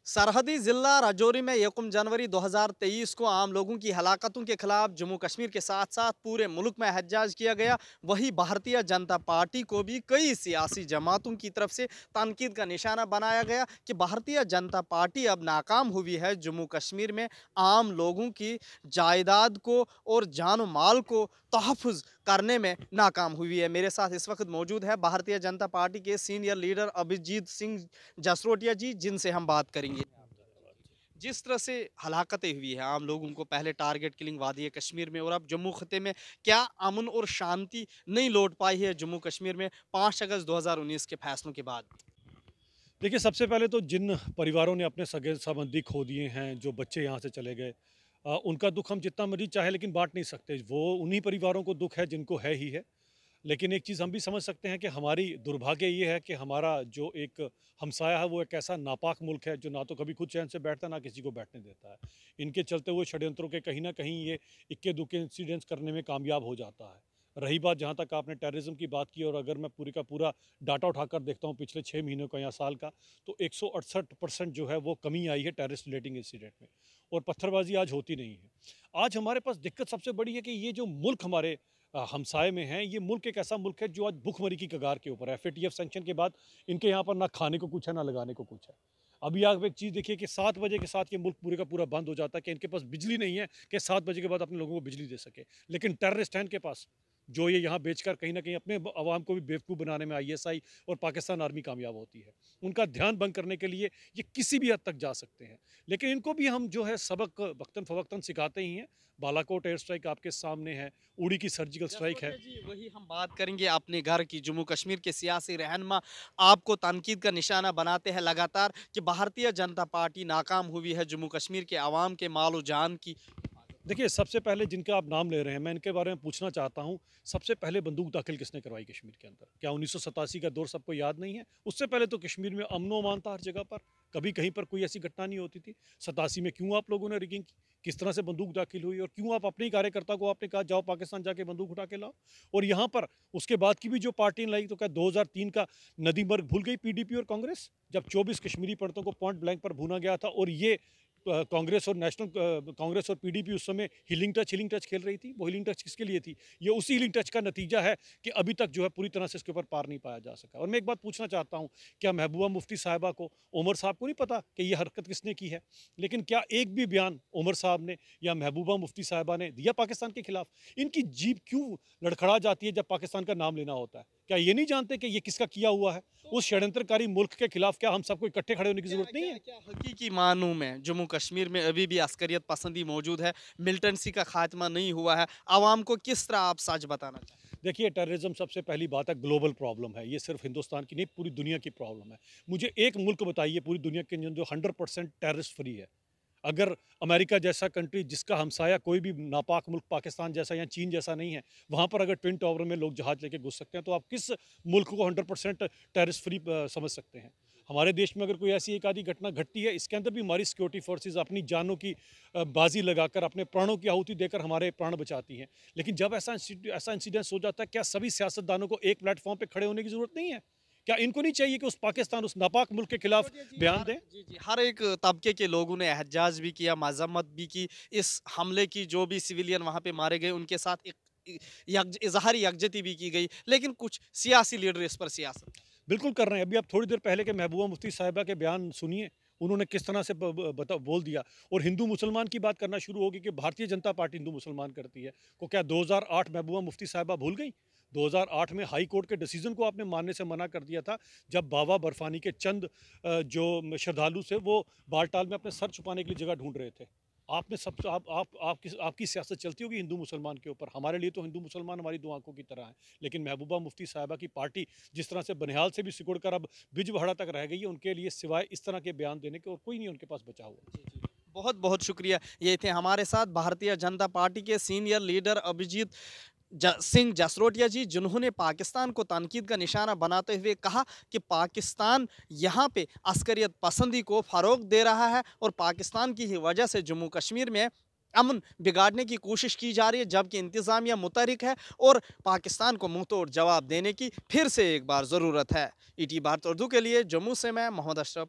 सरहदी जिला राजौरी में 1 जनवरी 2023 को आम लोगों की हलाकतों के खिलाफ जम्मू कश्मीर के साथ साथ पूरे मुल्क में एहतजाज किया गया। वहीं भारतीय जनता पार्टी को भी कई सियासी जमातों की तरफ से तनकीद का निशाना बनाया गया कि भारतीय जनता पार्टी अब नाकाम हुई है जम्मू कश्मीर में आम लोगों की जायदाद को और जान माल को तहफ़्फ़ुज़ करने में नाकाम हुई है। मेरे साथ इस वक्त मौजूद है भारतीय जनता पार्टी के सीनियर लीडर अभिजीत सिंह जसरोटिया जी, जिनसे हम बात करेंगे। जिस तरह से हलाकतें हुई है आम लोगों को, पहले टारगेट किलिंग वादी कश्मीर में और अब जम्मू खत्े में, क्या अमन और शांति नहीं लौट पाई है जम्मू कश्मीर में 5 अगस्त 2019 के फैसलों के बाद? देखिए, सबसे पहले तो जिन परिवारों ने अपने सगे-संबंधी खो दिए हैं, जो बच्चे यहाँ से चले गए उनका दुःख हम जितना मर्ज़ी चाहे लेकिन बाँट नहीं सकते। वो उन्हीं परिवारों को दुःख है जिनको है ही है। लेकिन एक चीज़ हम भी समझ सकते हैं कि हमारी दुर्भाग्य ये है कि हमारा जो एक हमसाया है वो एक ऐसा नापाक मुल्क है जो ना तो कभी खुद चैन से बैठता है, ना किसी को बैठने देता है। इनके चलते हुए षड्यंत्रों के कहीं न कहीं ये इक्के-दुक्के इंसिडेंट्स करने में कामयाब हो जाता है। रही बात जहाँ तक आपने टेररिज़्म की बात की और अगर मैं पूरी का पूरा डाटा उठाकर देखता हूँ पिछले 6 महीनों का या साल का, तो 168% जो है वो कमी आई है टेररिस्ट रिलेटिंग इंसिडेंट में और पत्थरबाज़ी आज होती नहीं है। आज हमारे पास दिक्कत सबसे बड़ी है कि ये जो मुल्क हमारे हमसाए में हैं, ये मुल्क एक ऐसा मुल्क है जो आज भुखमरी की कगार के ऊपर है। एफएटीएफ सैंक्शन के बाद इनके यहाँ पर ना खाने को कुछ है, ना लगाने को कुछ है। अभी आप एक चीज़ देखिए कि 7 बजे के साथ ये मुल्क पूरे का पूरा बंद हो जाता है कि इनके पास बिजली नहीं है कि 7 बजे के बाद अपने लोगों को बिजली दे सके। लेकिन टेररिस्ट हैं इनके पास, जो ये यहाँ बेचकर कहीं न कहीं अपने अवाम को भी बेवकूफ़ बनाने में आईएसआई और पाकिस्तान आर्मी कामयाब होती है। उनका ध्यान भंग करने के लिए ये किसी भी हद तक जा सकते हैं। लेकिन इनको भी हम जो है सबक वक़्तन-फ़वक़्तन सिखाते ही हैं। बालाकोट एयर स्ट्राइक आपके सामने है, उड़ी की सर्जिकल स्ट्राइक है। जसरोटिया जी, वही हम बात करेंगे अपने घर की। जम्मू कश्मीर के सियासी रहनुमा आपको तनकीद का निशाना बनाते हैं लगातार कि भारतीय जनता पार्टी नाकाम हुई है जम्मू कश्मीर के अवाम के मालो जान की हिफाजत। देखिए, सबसे पहले जिनका आप नाम ले रहे हैं, मैं इनके बारे में पूछना चाहता हूँ, सबसे पहले बंदूक दाखिल किसने करवाई कश्मीर के अंदर? क्या 1987 का दौर सबको याद नहीं है? उससे पहले तो कश्मीर में अमन-ओ-अमान था हर जगह पर, कभी कहीं पर कोई ऐसी घटना नहीं होती थी। 87 में क्यों आप लोगों ने रिगिंग की? किस तरह से बंदूक दाखिल हुई और क्यों आप अपने ही कार्यकर्ता को आपने कहा, जाओ पाकिस्तान जाके बंदूक उठा के लाओ? और यहाँ पर उसके बाद की भी जो पार्टी लाई, तो क्या 2003 का नदी मर्ग भूल गई पीडीपी और कांग्रेस? जब 24 कश्मीरी पंडितों को पॉइंट ब्लैंक पर भूना गया था और ये कांग्रेस और कांग्रेस और पीडीपी उस समय हीलिंग टच खेल रही थी। वो हीलिंग टच किसके लिए थी? ये उसी हीलिंग टच का नतीजा है कि अभी तक जो है पूरी तरह से इसके ऊपर पार नहीं पाया जा सका। और मैं एक बात पूछना चाहता हूँ, क्या महबूबा मुफ्ती साहिबा को, उमर साहब को नहीं पता कि ये हरकत किसने की है? लेकिन क्या एक भी बयान उमर साहब ने या महबूबा मुफ्ती साहिबा ने दिया पाकिस्तान के खिलाफ? इनकी जीभ क्यों लड़खड़ा जाती है जब पाकिस्तान का नाम लेना होता है? क्या ये नहीं जानते कि ये किसका किया हुआ है? उस षड्यंत्रकारी मुल्क के खिलाफ क्या हम सबको इकट्ठे खड़े होने की क्या जरूरत नहीं क्या है? क्या हकीकी मानूं में जम्मू कश्मीर में अभी भी अस्करियत पसंदी मौजूद है, मिलिटेंसी का खात्मा नहीं हुआ है, आवाम को किस तरह आप सच बताना चाहते हैं? देखिए, टेररिज्म सबसे पहली बात है, ग्लोबल प्रॉब्लम है। ये सिर्फ हिंदुस्तान की नहीं, पूरी दुनिया की प्रॉब्लम है। मुझे एक मुल्क बताइए पूरी दुनिया के अंदर जो 100% टेररिस्ट फ्री है। अगर अमेरिका जैसा कंट्री जिसका हमसाया कोई भी नापाक मुल्क पाकिस्तान जैसा या चीन जैसा नहीं है, वहाँ पर अगर ट्विन टावर में लोग जहाज़ लेके घुस सकते हैं, तो आप किस मुल्क को 100% टेररिस्ट फ्री समझ सकते हैं? हमारे देश में अगर कोई ऐसी एक आधी घटना घटती है, इसके अंदर भी हमारी सिक्योरिटी फोर्सेस अपनी जानों की बाजी लगाकर, अपने प्राणों की आहुति देकर हमारे प्राण बचाती हैं। लेकिन जब ऐसा इंसिडेंस हो जाता है, क्या सभी सियासतदानों को एक प्लेटफॉर्म पे खड़े होने की ज़रूरत नहीं है? क्या इनको नहीं चाहिए कि उस पाकिस्तान, उस नापाक मुल्क के खिलाफ जसरोटिया जी, बयान दें? हर एक तबके के लोगों ने एहतजाज भी किया, मजम्मत भी की इस हमले की। जो भी सिविलियन वहां पे मारे गए उनके साथ एक इजहारी यकजहती भी की गई, लेकिन कुछ सियासी लीडर इस पर सियासत कर रहे हैं। बिल्कुल कर रहे हैं। अभी आप थोड़ी देर पहले के महबूबा मुफ्ती साहिबा के बयान सुनिए, उन्होंने किस तरह से बोल दिया और हिंदू मुसलमान की बात करना शुरू होगी कि भारतीय जनता पार्टी हिंदू मुसलमान करती है। को क्या 2008 महबूबा मुफ्ती साहिबा भूल गई? 2008 में हाई कोर्ट के डिसीजन को आपने मानने से मना कर दिया था, जब बाबा बर्फानी के चंद जो श्रद्धालु थे वो बालटाल में अपने सर छुपाने के लिए जगह ढूंढ रहे थे। आपने सब आपकी सियासत चलती होगी हिंदू मुसलमान के ऊपर। हमारे लिए तो हिंदू मुसलमान हमारी दो आंखों की तरह है। लेकिन महबूबा मुफ्ती साहिबा की पार्टी जिस तरह से बनिहाल से भी सिकुड़ कर अब बिजबहड़ा तक रह गई है, उनके लिए सिवाय इस तरह के बयान देने के और कोई नहीं उनके पास बचा हुआ। जी, जी। बहुत बहुत शुक्रिया। ये थे हमारे साथ भारतीय जनता पार्टी के सीनियर लीडर अभिजीत सिंह जसरोटिया जी, जिन्होंने पाकिस्तान को तनकीद का निशाना बनाते हुए कहा कि पाकिस्तान यहाँ पे अस्करियत पसंदी को फ़रोग दे रहा है और पाकिस्तान की ही वजह से जम्मू कश्मीर में अमन बिगाड़ने की कोशिश की जा रही है, जबकि इंतज़ामिया मुतहरिक है और पाकिस्तान को मुंह तोड़ जवाब देने की फिर से एक बार ज़रूरत है। ईटी भारत उर्दू के लिए जम्मू से मैं मोहम्मद अशरफ।